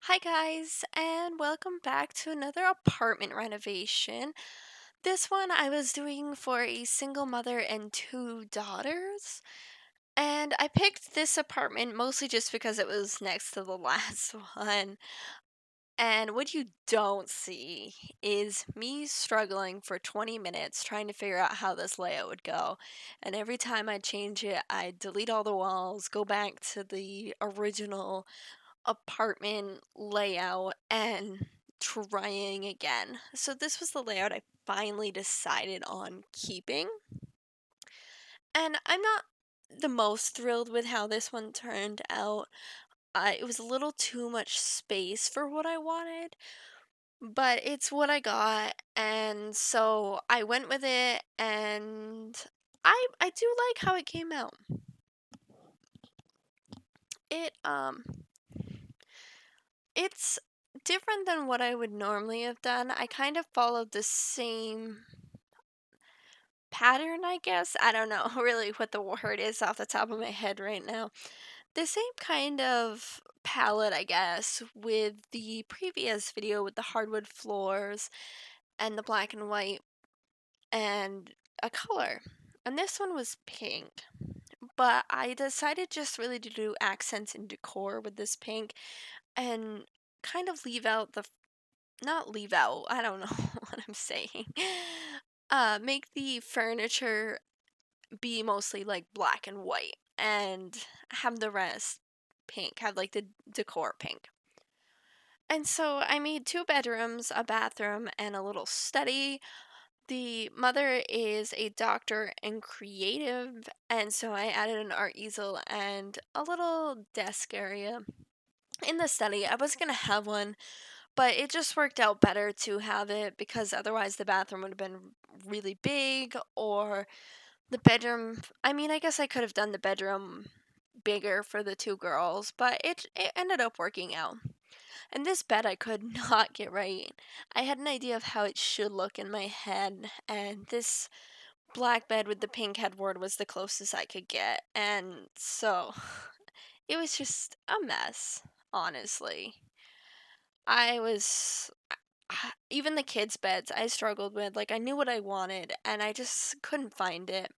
Hi, guys, and welcome back to another apartment renovation. This one I was doing for a single mother and two daughters. And I picked this apartment mostly just because it was next to the last one. And what you don't see is me struggling for 20 minutes trying to figure out how this layout would go. And every time I change it, I delete all the walls, go back to the original apartment layout and trying again. So this was the layout I finally decided on keeping. And I'm not the most thrilled with how this one turned out. It was a little too much space for what I wanted, but it's what I got, and so I went with it, and I do like how it came out. It It's different than what I would normally have done. I kind of followed the same pattern, I guess. I don't know really what the word is off the top of my head right now. The same kind of palette, I guess, with the previous video with the hardwood floors and the black and white and a color. And this one was pink. But I decided just really to do accents and decor with this pink and kind of leave out the not leave out, I don't know what I'm saying. Make the furniture be mostly like black and white and have the rest pink, have like the decor pink. And so I made two bedrooms, a bathroom, and a little study. The mother is a doctor and creative, and so I added an art easel and a little desk area in the study. I was gonna have one, but it just worked out better to have it because otherwise the bathroom would have been really big or the bedroom. I mean, I guess I could have done the bedroom bigger for the two girls, but it ended up working out. And this bed I could not get right. I had an idea of how it should look in my head, and this black bed with the pink headboard was the closest I could get. And so it was just a mess, honestly. I was even the kids' beds I struggled with. Like I knew what I wanted and I just couldn't find it.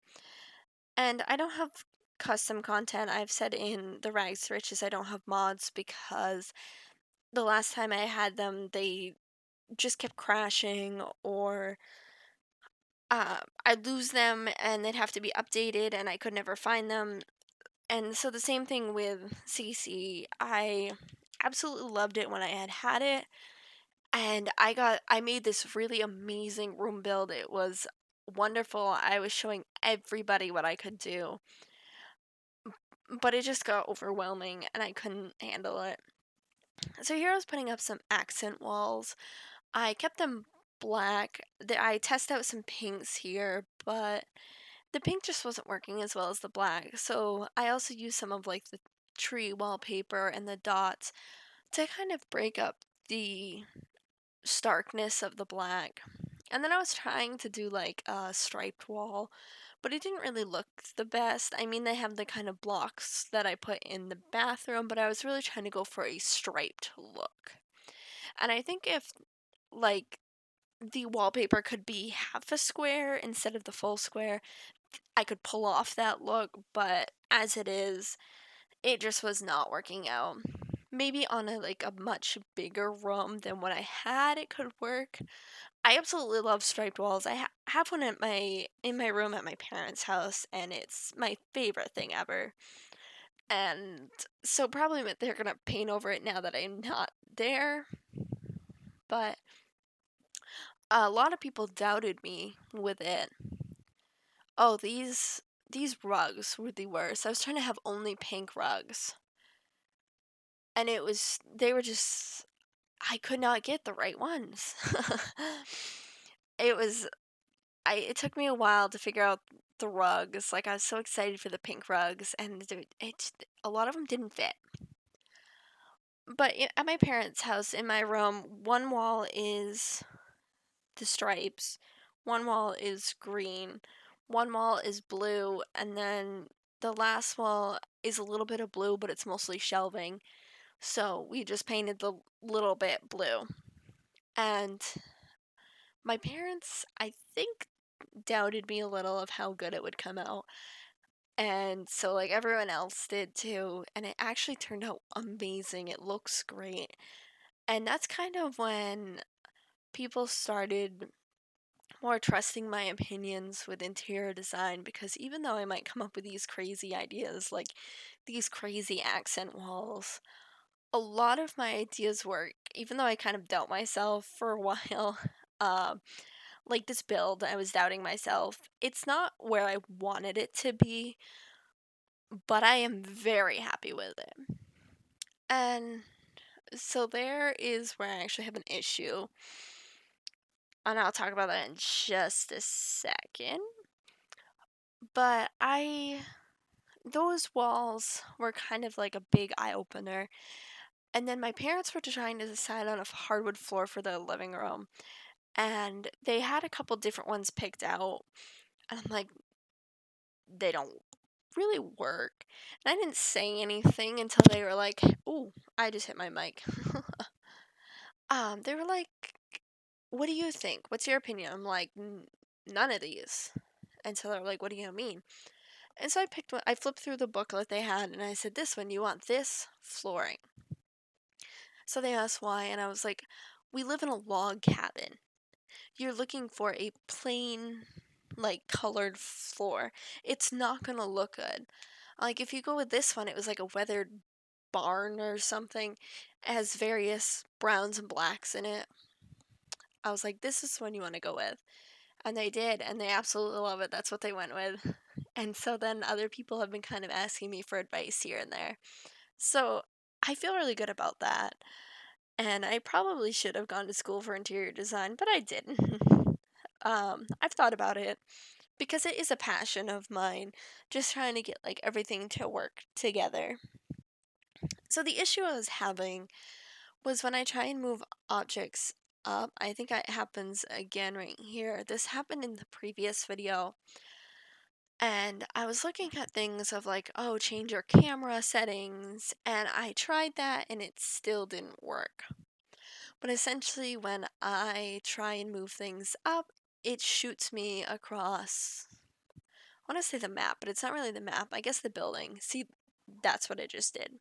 And I don't have custom content. I've said in the Rags to Riches I don't have mods because the last time I had them they just kept crashing or I'd lose them and they'd have to be updated and I could never find them. And so the same thing with CC. I absolutely loved it when I had it, and I made this really amazing room build. It was wonderful. I was showing everybody what I could do, but it just got overwhelming and I couldn't handle it. So here I was putting up some accent walls. I kept them black. I tested out some pinks here, but the pink just wasn't working as well as the black. So I also used some of like the tree wallpaper and the dots to kind of break up the starkness of the black. And then I was trying to do like a striped wall, but it didn't really look the best. I mean, they have the kind of blocks that I put in the bathroom, but I was really trying to go for a striped look. And I think if like the wallpaper could be half a square instead of the full square, I could pull off that look, but as it is, it just was not working out. Maybe on a much bigger room than what I had, it could work. I absolutely love striped walls. I have one at my in my room at my parents' house, and it's my favorite thing ever. And so probably they're gonna paint over it now that I'm not there. But a lot of people doubted me with it. Oh, these rugs were the worst. I was trying to have only pink rugs, and they were just I could not get the right ones. it was it took me a while to figure out the rugs. Like I was so excited for the pink rugs, and a lot of them didn't fit. But at my parents' house, in my room, one wall is the stripes, one wall is green, one wall is blue, and then the last wall is a little bit of blue, but it's mostly shelving. So we just painted the little bit blue. And my parents, I think, doubted me a little of how good it would come out. And so, like, everyone else did too. And it actually turned out amazing. It looks great. And that's kind of when people started more trusting my opinions with interior design, because even though I might come up with these crazy ideas, like these crazy accent walls, a lot of my ideas work, even though I kind of doubt myself for a while. Um, like this build, I was doubting myself. It's not where I wanted it to be, but I am very happy with it. And so there is where I actually have an issue. And I'll talk about that in just a second. But those walls were kind of like a big eye opener. And then my parents were trying to decide on a hardwood floor for the living room. And they had a couple different ones picked out. And I'm like, they don't really work. And I didn't say anything until they were like, "Ooh, I just hit my mic." They were like, "What do you think? What's your opinion?" I'm like, "None of these." And so they're like, "What do you mean?" And so I picked one. I flipped through the booklet they had, and I said, "This one, you want this flooring?" So they asked why, and I was like, "We live in a log cabin. You're looking for a plain, like, colored floor. It's not gonna look good. Like, if you go with this one, it was like a weathered barn or something. It has various browns and blacks in it." I was like, "This is the one you want to go with." And they did, and they absolutely love it. That's what they went with. And so then other people have been kind of asking me for advice here and there. So I feel really good about that. And I probably should have gone to school for interior design, but I didn't. I've thought about it because it is a passion of mine, just trying to get like everything to work together. So the issue I was having was when I try and move objects up. I think it happens again right here. This happened in the previous video. And I was looking at things of like, oh, change your camera settings. And I tried that and it still didn't work. But essentially, when I try and move things up, it shoots me across. I want to say the map, but it's not really the map. I guess the building. See, that's what it just did.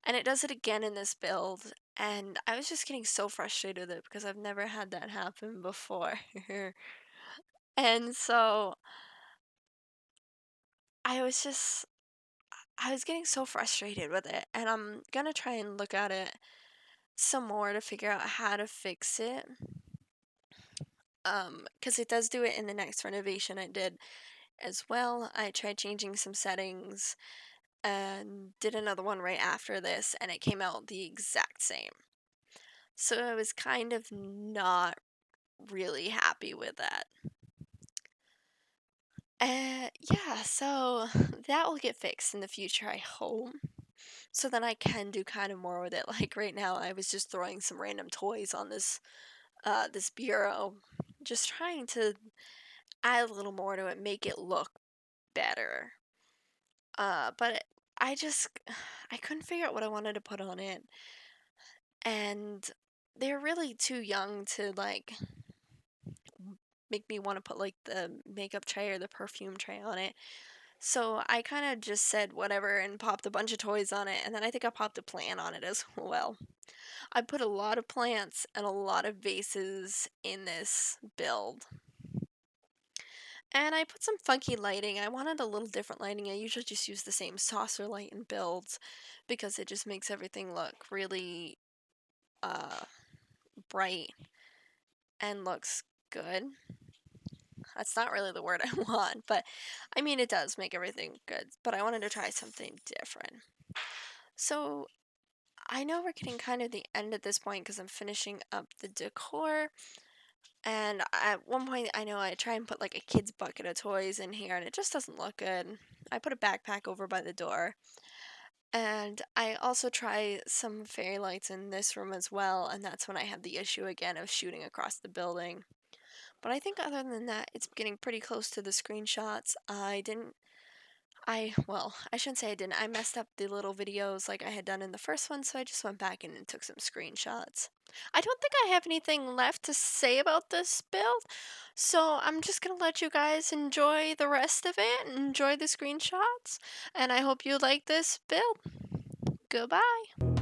And it does it again in this build. And I was just getting so frustrated with it because I've never had that happen before. And so I was just, I was getting so frustrated with it. And I'm going to try and look at it some more to figure out how to fix it. Because it does do it in the next renovation I did as well. I tried changing some settings and did another one right after this, and it came out the exact same. So I was kind of not really happy with that. Yeah, so that will get fixed in the future, I hope. So then I can do kind of more with it. Like right now, I was just throwing some random toys on this bureau, just trying to add a little more to it, make it look better. But I just I couldn't figure out what I wanted to put on it, and they're really too young to like make me want to put like the makeup tray or the perfume tray on it. So I kind of just said whatever and popped a bunch of toys on it, and then I think I popped a plant on it as well. I put a lot of plants and a lot of vases in this build. And I put some funky lighting. I wanted a little different lighting. I usually just use the same saucer light in builds because it just makes everything look really uh, bright and looks good. That's not really the word I want, but I mean, it does make everything good. But I wanted to try something different. So I know we're getting kind of the end at this point because I'm finishing up the decor. And at one point, I know I try and put like a kid's bucket of toys in here, and it just doesn't look good. I put a backpack over by the door. And I also try some fairy lights in this room as well, and that's when I had the issue again of shooting across the building. But I think other than that, it's getting pretty close to the screenshots. I didn't Well, I shouldn't say I didn't. I messed up the little videos like I had done in the first one, so I just went back in and took some screenshots. I don't think I have anything left to say about this build, so I'm just gonna let you guys enjoy the rest of it and enjoy the screenshots, and I hope you like this build. Goodbye.